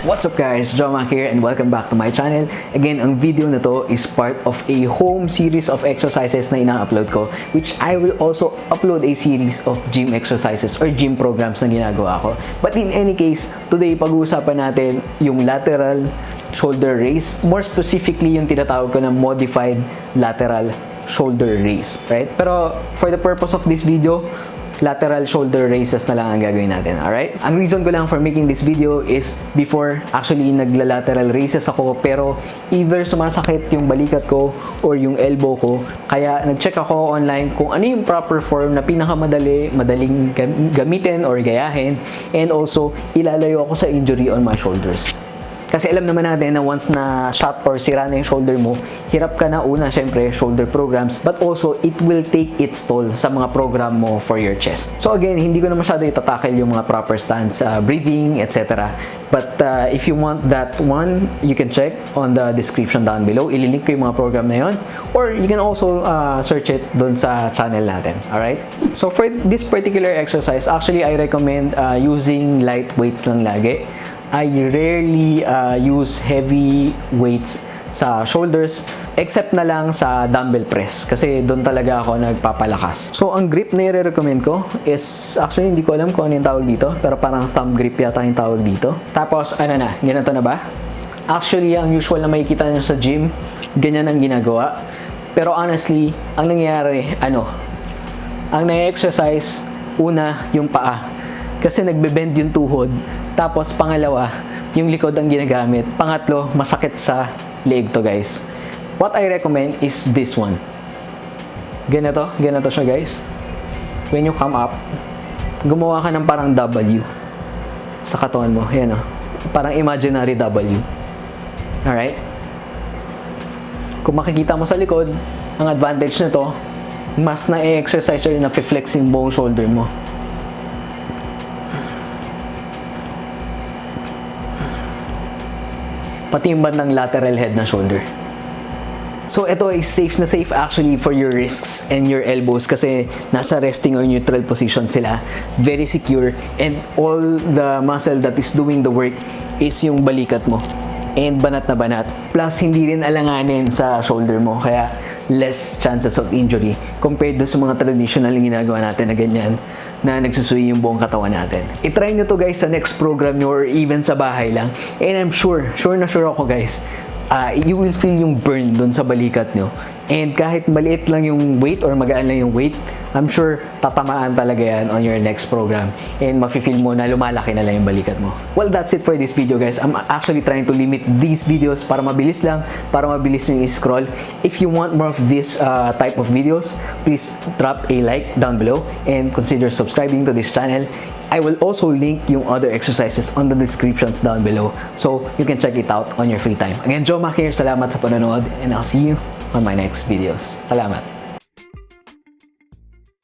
What's up guys, Joma here and welcome back to my channel. Again, ang video na to is part of a home series of exercises na ina-upload ko, which I will also upload a series of gym exercises or gym programs na ginagawa ko. But in any case, today pag-uusapan natin yung lateral shoulder raise. More specifically, yung tinatawag ko na modified lateral shoulder raise, right? Pero for the purpose of this video, lateral shoulder raises na lang ang gagawin natin, alright? Ang reason ko lang for making this video is before, actually, nagla-lateral raises ako pero either sumasakit yung balikat ko or yung elbow ko. Kaya nag-check ako online kung ano yung proper form na madaling gamitin or gayahin, and also ilalayo ako sa injury on my shoulders. Kasi alam naman natin na once na shot or sira na yung shoulder mo, hirap ka na una, syempre, shoulder programs, but also it will take its toll sa mga program mo for your chest. So again, hindi ko na masyado itatackle yung mga proper stance, breathing, etc. But if you want that one, you can check on the description down below. Ililink ko yung mga program na yun. Or you can also search it dun sa channel natin. Alright? So for this particular exercise, actually I recommend using light weights lang lagi. I rarely use heavy weights sa shoulders except na lang sa dumbbell press kasi doon talaga ako nagpapalakas. So ang grip na i-recommend ko is, actually hindi ko alam kung ano yung tawag dito, pero parang thumb grip yata yung tawag dito. Tapos ano na, ganito na ba? Actually ang usual na makikita nyo sa gym, ganyan ang ginagawa. Pero honestly, ang nangyayari, ang na-exercise, una yung paa. Kasi nagbe-bend yung tuhod. Tapos pangalawa, yung likod ang ginagamit. Pangatlo, masakit sa leg to guys. What I recommend is this one. Ganito siya guys. When you come up, gumawa ka ng parang W sa katawan mo. Yan o. Parang imaginary W. Alright? Kung makikita mo sa likod, ang advantage nito, mas na-exercise or na-flex yung buong shoulder mo. Pati yung bandang lateral head na shoulder. So ito is safe na safe actually for your wrists and your elbows kasi nasa resting or neutral position sila. Very secure, and all the muscle that is doing the work is yung balikat mo. And banat na banat. Plus hindi rin alanganin sa shoulder mo, kaya less chances of injury compared sa mga traditional na ginagawa natin na ganyan na nagsusuyi yung buong katawan natin. I-try nyo to guys sa next program nyo or even sa bahay lang. And I'm sure ako guys, you will feel yung burn dun sa balikat nyo. And kahit maliit lang yung weight or magaan lang yung weight, I'm sure tatamaan talaga yan on your next program. And mafe-feel mo na lumalaki na lang yung balikat mo. Well, that's it for this video guys. I'm actually trying to limit these videos para mabilis lang, para mabilis yung i-scroll. If you want more of this type of videos, please drop a like down below and consider subscribing to this channel. I will also link yung other exercises on the descriptions down below so you can check it out on your free time. Again, Joma here. Salamat sa panonood and I'll see you on my next videos. Salamat!